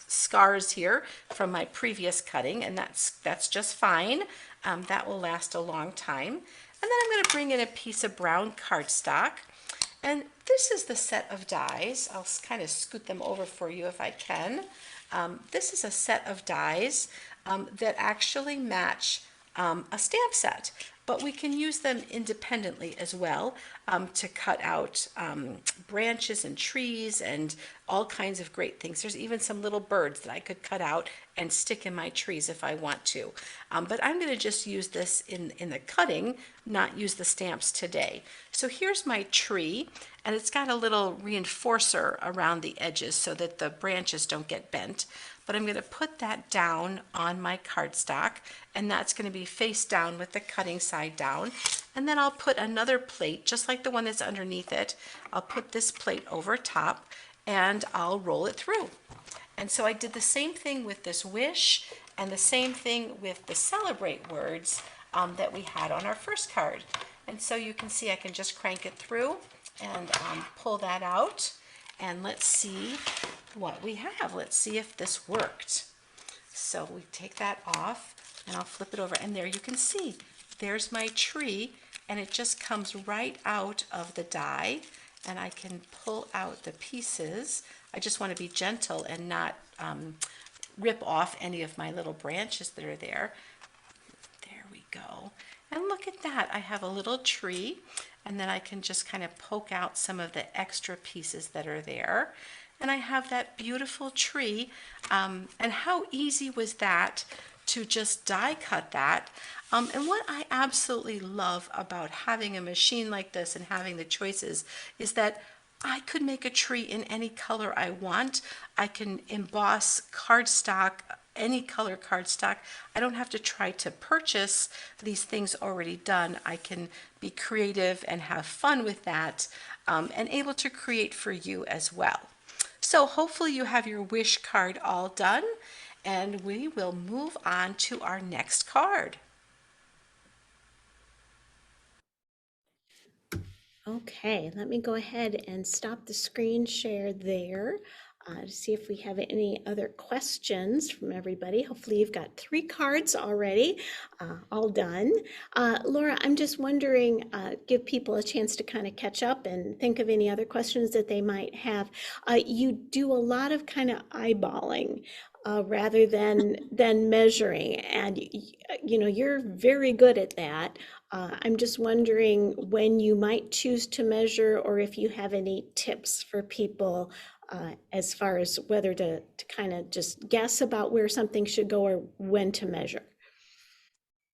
scars here from my previous cutting, and that's just fine. That will last a long time. And then I'm going to bring in a piece of brown cardstock. And this is the set of dies. I'll kind of scoot them over for you if I can. This is a set of dies that actually match a stamp set, but we can use them independently as well. to cut out branches and trees and all kinds of great things. There's even some little birds that I could cut out and stick in my trees if I want to. But I'm going to just use this in the cutting, not use the stamps today. So here's my tree, and it's got a little reinforcer around the edges so that the branches don't get bent. But I'm going to put that down on my cardstock, and that's going to be face down with the cutting side down. And then I'll put another plate, just like the one that's underneath it. I'll put this plate over top, and I'll roll it through. And so I did the same thing with this wish, and the same thing with the celebrate words that we had on our first card. And so you can see I can just crank it through and pull that out. And let's see what we have. Let's see if this worked. So we take that off, and I'll flip it over, and there you can see, there's my tree, and it just comes right out of the die, and I can pull out the pieces. I just want to be gentle and not rip off any of my little branches that are there. There we go. And look at that. I have a little tree, and then I can just kind of poke out some of the extra pieces that are there. And I have that beautiful tree. And how easy was that to just die cut that? And what I absolutely love about having a machine like this and having the choices is that I could make a tree in any color I want. I can emboss cardstock, any color cardstock. I don't have to try to purchase these things already done. I can be creative and have fun with that, and able to create for you as well. So hopefully you have your wish card all done, and we will move on to our next card. Okay, let me go ahead and stop the screen share there to see if we have any other questions from everybody. Hopefully you've got 3 cards already, all done. Laura, I'm just wondering, give people a chance to kind of catch up and think of any other questions that they might have. You do a lot of kind of eyeballing. Rather than measuring, and you know, you're very good at that. I'm just wondering when you might choose to measure, or if you have any tips for people as far as whether to kind of just guess about where something should go or when to measure.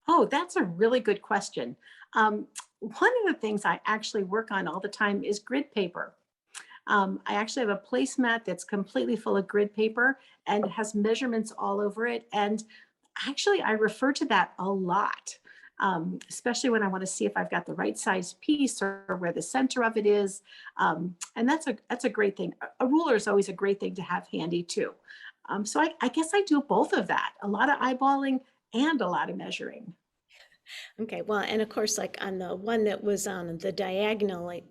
Oh, that's a really good question. One of the things I actually work on all the time is grid paper. I actually have a placemat that's completely full of grid paper and it has measurements all over it. And actually, I refer to that a lot, especially when I want to see if I've got the right size piece or where the center of it is. And that's a great thing. A ruler is always a great thing to have handy too. So I guess I do both of that, a lot of eyeballing and a lot of measuring. Okay, well, and of course, like on the one that was on the diagonal, like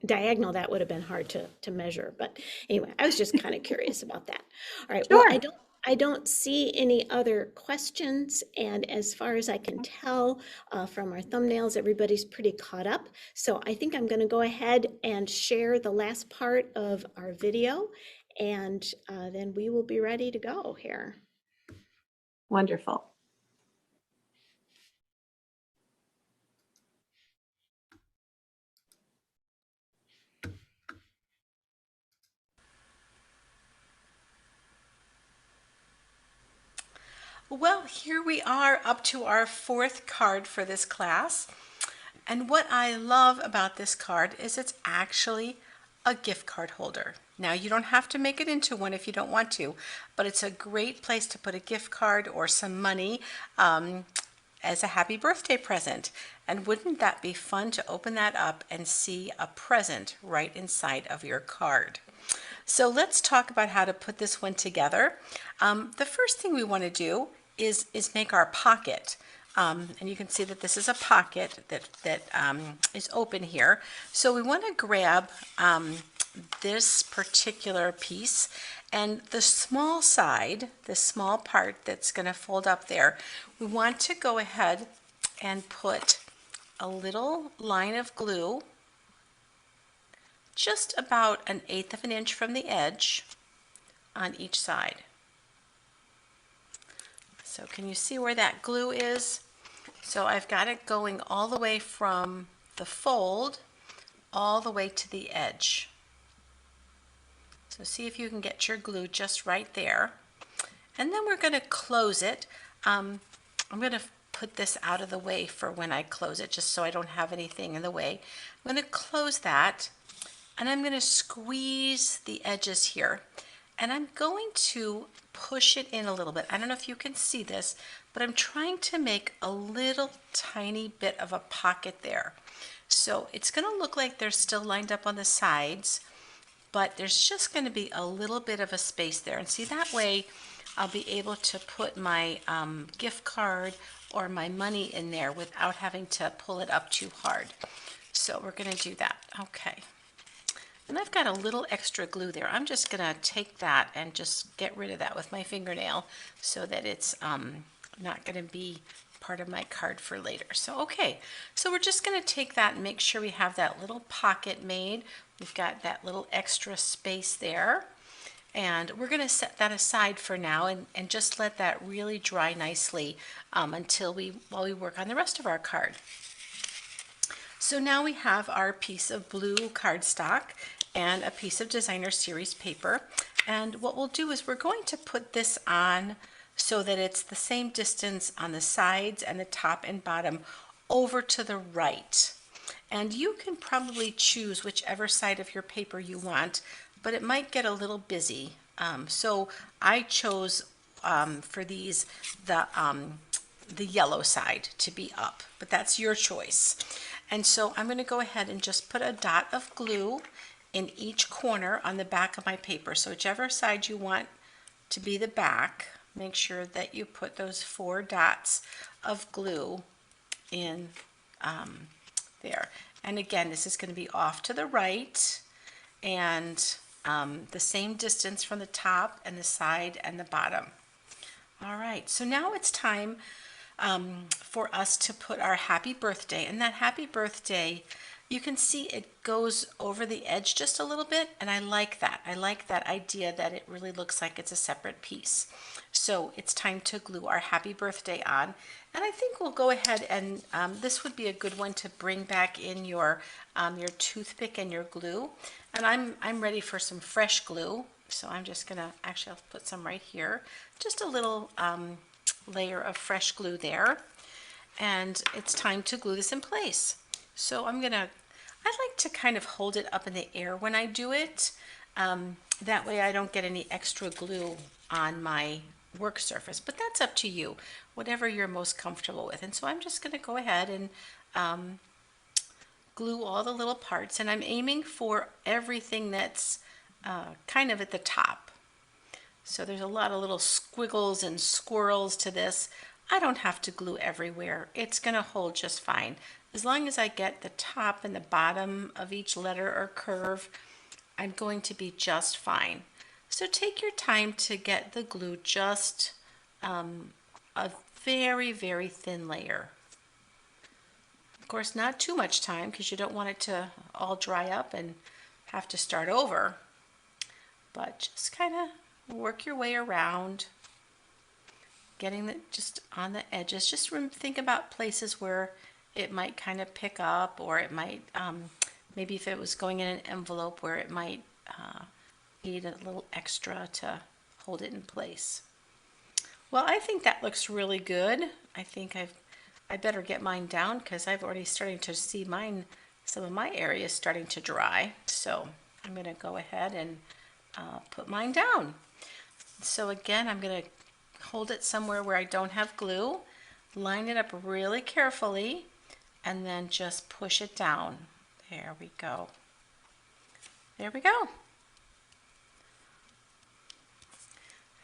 diagonal, that would have been hard to measure. But anyway, I was just kind of curious about that. All right, well, Sure. I don't see any other questions, and as far as I can tell from our thumbnails, everybody's pretty caught up. So I think I'm going to go ahead and share the last part of our video, and then we will be ready to go here. Wonderful. Well, here we are up to our 4th card for this class. And what I love about this card is it's actually a gift card holder. Now, you don't have to make it into one if you don't want to, but it's a great place to put a gift card or some money as a happy birthday present. And wouldn't that be fun to open that up and see a present right inside of your card? So let's talk about how to put this one together. The first thing we want to do is make our pocket. And you can see that this is a pocket that is open here. So we want to grab this particular piece, and the small side, the small part that's going to fold up there, we want to go ahead and put a little line of glue just about 1/8 of an inch from the edge on each side. So can you see where that glue is? So I've got it going all the way from the fold all the way to the edge. So see if you can get your glue just right there. And then we're going to close it. I'm going to put this out of the way for when I close it, just so I don't have anything in the way. I'm going to close that, and I'm going to squeeze the edges here. And I'm going to push it in a little bit. I don't know if you can see this, but I'm trying to make a little tiny bit of a pocket there. So it's going to look like they're still lined up on the sides, but there's just going to be a little bit of a space there. And see, that way I'll be able to put my gift card or my money in there without having to pull it up too hard. So we're going to do that. Okay. And I've got a little extra glue there. I'm just going to take that and just get rid of that with my fingernail so that it's not going to be part of my card for later. So okay, so we're just going to take that and make sure we have that little pocket made. We've got that little extra space there. And we're going to set that aside for now and just let that really dry nicely while we work on the rest of our card. So now we have our piece of blue cardstock and a piece of designer series paper. And what we'll do is we're going to put this on so that it's the same distance on the sides and the top and bottom over to the right. And you can probably choose whichever side of your paper you want, but it might get a little busy. So I chose for these the yellow side to be up, but that's your choice. And so I'm going to go ahead and just put a dot of glue in each corner on the back of my paper. So whichever side you want to be the back, make sure that you put those 4 dots of glue in there. And again, this is going to be off to the right and the same distance from the top and the side and the bottom. All right, so now it's time for us to put our happy birthday, and that happy birthday, you can see it goes over the edge just a little bit, and I like that. I like that idea that it really looks like it's a separate piece. So it's time to glue our happy birthday on, and I think we'll go ahead and this would be a good one to bring back in your toothpick and your glue. And I'm ready for some fresh glue, so I'm just gonna actually I'll put some right here, just a little layer of fresh glue there, and it's time to glue this in place. So I like to kind of hold it up in the air when I do it. That way I don't get any extra glue on my work surface, but that's up to you, whatever you're most comfortable with. And so I'm just going to go ahead and glue all the little parts, and I'm aiming for everything that's kind of at the top. So there's a lot of little squiggles and swirls to this. I don't have to glue everywhere. It's going to hold just fine. As long as I get the top and the bottom of each letter or curve, I'm going to be just fine. So take your time to get the glue just a very, very thin layer. Of course, not too much time because you don't want it to all dry up and have to start over. But just kind of work your way around, getting it just on the edges. Just think about places where it might kind of pick up, or it might, maybe if it was going in an envelope where it might need a little extra to hold it in place. Well, I think that looks really good. I think I better get mine down because I've already starting to see some of my areas starting to dry. So I'm going to go ahead and put mine down. So again, I'm going to hold it somewhere where I don't have glue, line it up really carefully, and then just push it down. There we go. There we go.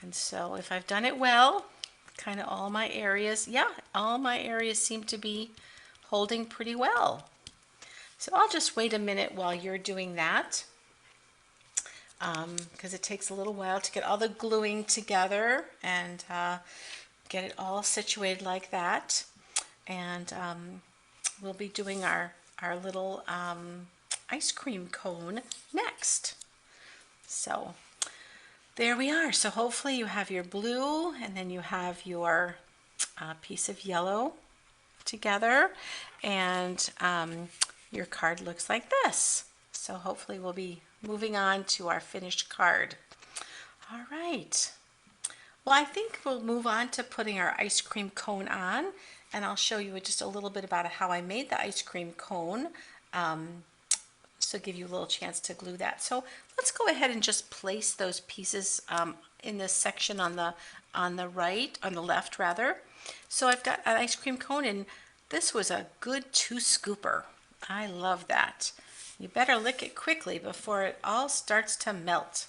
And so if I've done it well, kind of all my areas, yeah, all my areas seem to be holding pretty well. So I'll just wait a minute while you're doing that, because it takes a little while to get all the gluing together and get it all situated like that. And we'll be doing our little ice cream cone next. So there we are. So hopefully you have your blue and then you have your piece of yellow together, and your card looks like this. So hopefully we'll be moving on to our finished card. All right. Well, I think we'll move on to putting our ice cream cone on, and I'll show you just a little bit about how I made the ice cream cone. So give you a little chance to glue that. So let's go ahead and just place those pieces in this section on the left rather. So I've got an ice cream cone, and this was a good 2-scooper. I love that. You better lick it quickly before it all starts to melt.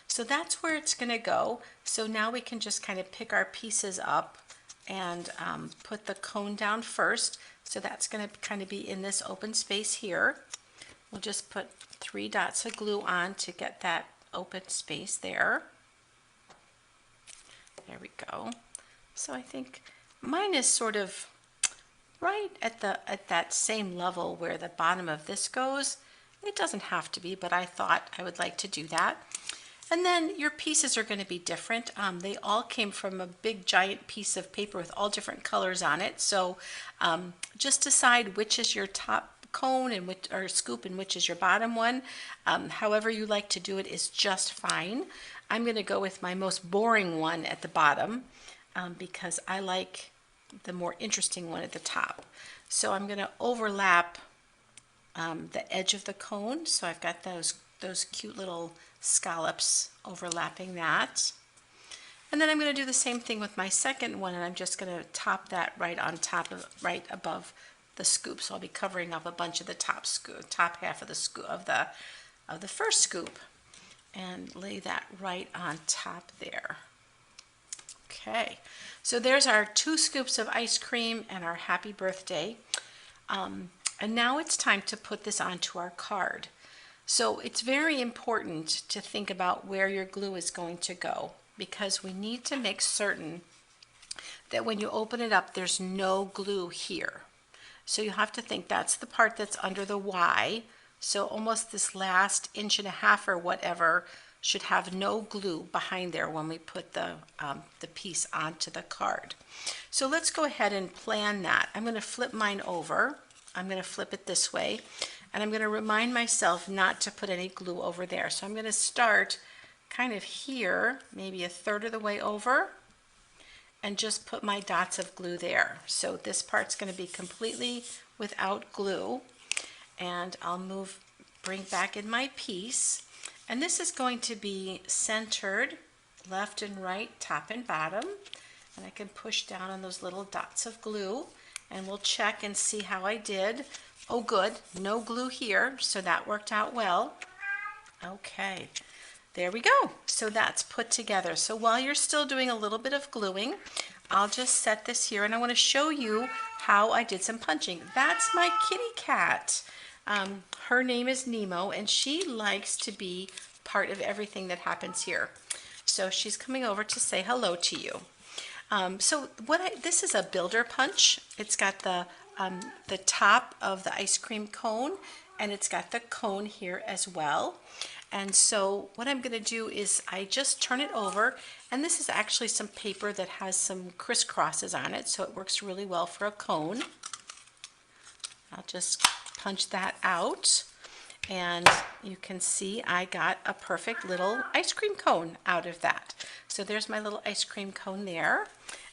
So that's where it's going to go. So now we can just kind of pick our pieces up and put the cone down first. So that's going to kind of be in this open space here. We'll just put 3 dots of glue on to get that open space there. There we go. So I think mine is sort of right at that same level where the bottom of this goes. It doesn't have to be, but I thought I would like to do that. And then your pieces are going to be different. They all came from a big giant piece of paper with all different colors on it. So just decide which is your top cone and which, or scoop, and which is your bottom one. However you like to do it is just fine. I'm going to go with my most boring one at the bottom because I like the more interesting one at the top. So I'm going to overlap the edge of the cone. So I've got those cute little scallops overlapping that. And then I'm going to do the same thing with my second one, and I'm just going to top that right on top of, right above the scoop. So I'll be covering up a bunch of the top half of the scoop of the first scoop, and lay that right on top there. Okay, so there's our 2 scoops of ice cream and our happy birthday. And now it's time to put this onto our card. So it's very important to think about where your glue is going to go, because we need to make certain that when you open it up, there's no glue here. So you have to think that's the part that's under the Y. So almost this last 1.5 inches or whatever should have no glue behind there when we put the piece onto the card. So let's go ahead and plan that. I'm going to flip mine over. I'm going to flip it this way, and I'm going to remind myself not to put any glue over there. So I'm going to start kind of here, maybe 1/3 of the way over, and just put my dots of glue there. So this part's going to be completely without glue, and I'll bring back in my piece, and this is going to be centered left and right, top and bottom, and I can push down on those little dots of glue, and we'll check and see how I did. Oh good, no glue here, so that worked out well. Okay, there we go. So that's put together. So while you're still doing a little bit of gluing, I'll just set this here, and I want to show you how I did some punching. That's my kitty cat. Her name is Nemo, and she likes to be part of everything that happens here. So she's coming over to say hello to you. This is a builder punch. It's got the top of the ice cream cone, and it's got the cone here as well. And so what I'm going to do is I just turn it over, and this is actually some paper that has some crisscrosses on it, so it works really well for a cone. I'll just punch that out, and you can see I got a perfect little ice cream cone out of that. So there's my little ice cream cone there.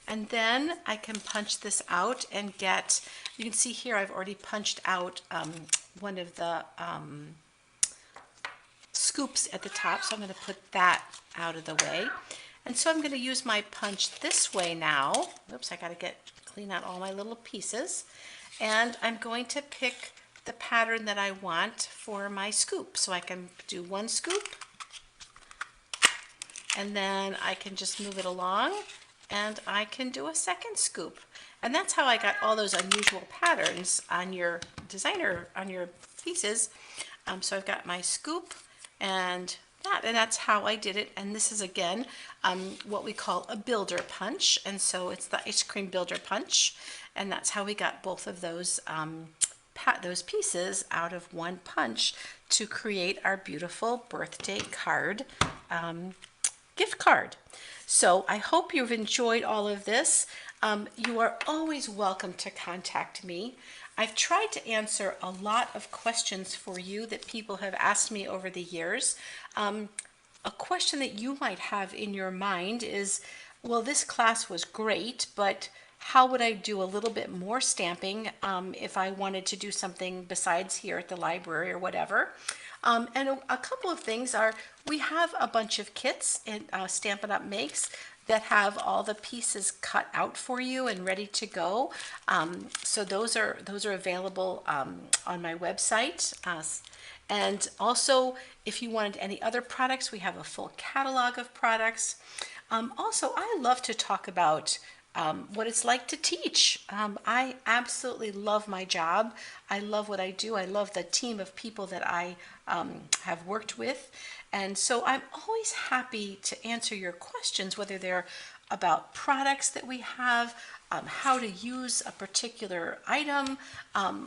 And then I can punch this out and get, you can see here I've already punched out one of the scoops at the top, so I'm going to put that out of the way. And so I'm going to use my punch this way now. Oops, I got to clean out all my little pieces. And I'm going to pick the pattern that I want for my scoop. So I can do 1 scoop, and then I can just move it along, and I can do a 2nd scoop. And that's how I got all those unusual patterns on your pieces. So I've got my scoop and that's how I did it. And this is again what we call a builder punch, and so it's the ice cream builder punch, and that's how we got both of those pieces out of 1 punch to create our beautiful birthday card, gift card. So I hope you've enjoyed all of this. You are always welcome to contact me. I've tried to answer a lot of questions for you that people have asked me over the years. A question that you might have in your mind is, well, this class was great, but how would I do a little bit more stamping if I wanted to do something besides here at the library or whatever? And a couple of things are, we have a bunch of kits Stampin' Up! Makes that have all the pieces cut out for you and ready to go. So those are available on my website. And also, if you wanted any other products, we have a full catalog of products. Also, I love to talk about what it's like to teach. I absolutely love my job. I love what I do. I love the team of people that I have worked with. And so I'm always happy to answer your questions, whether they're about products that we have, how to use a particular item,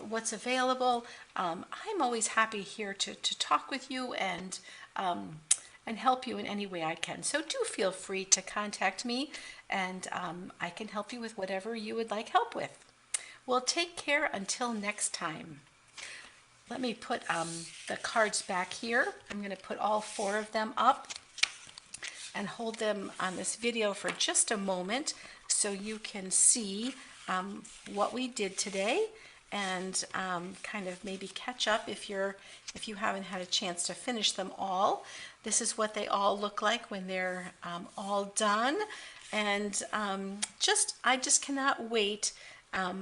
what's available. I'm always happy here to talk with you and help you in any way I can. So do feel free to contact me, and I can help you with whatever you would like help with. Well, take care until next time. Let me put the cards back here. I'm going to put all 4 of them up and hold them on this video for just a moment so you can see what we did today, and kind of maybe catch up if you haven't had a chance to finish them all. This is what they all look like when they're all done, and I just cannot wait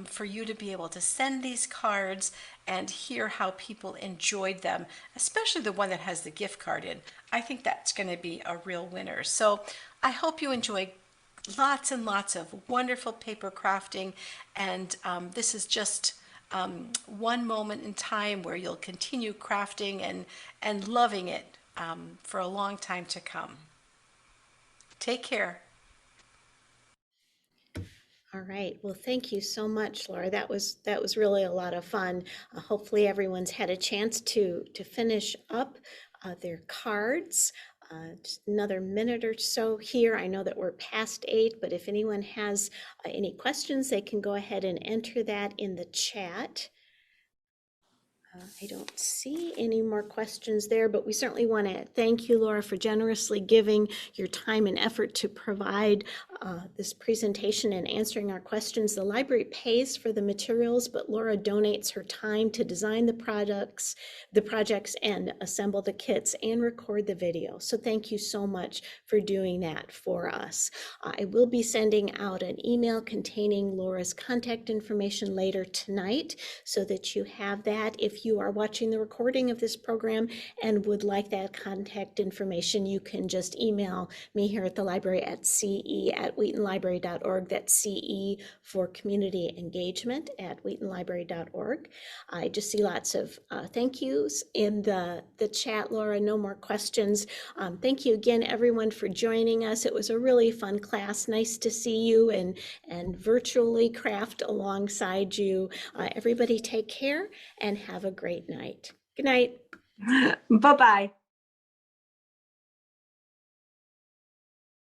for you to be able to send these cards and hear how people enjoyed them, especially the one that has the gift card in. I think that's going to be a real winner. So I hope you enjoy lots and lots of wonderful paper crafting, and this is just one moment in time where you'll continue crafting and loving it for a long time to come. Take care. All right. Well, thank you so much, Laura. That was really a lot of fun. Hopefully, everyone's had a chance to finish up their cards. Just another minute or so here. I know that we're past 8, but if anyone has any questions, they can go ahead and enter that in the chat. I don't see any more questions there, but we certainly want to thank you, Laura, for generously giving your time and effort to provide this presentation and answering our questions. The library pays for the materials, but Laura donates her time to design the projects, and assemble the kits and record the video. So thank you so much for doing that for us. I will be sending out an email containing Laura's contact information later tonight so that you have that. If you are watching the recording of this program and would like that contact information, you can just email me here at the library at ce@wheatonlibrary.org. That's CE for community engagement at wheatonlibrary.org. I just see lots of thank yous in the chat, Laura. No more questions. Thank you again, everyone, for joining us. It was a really fun class. Nice to see you and virtually craft alongside you. Everybody take care and have a great night. Good night. Bye-bye.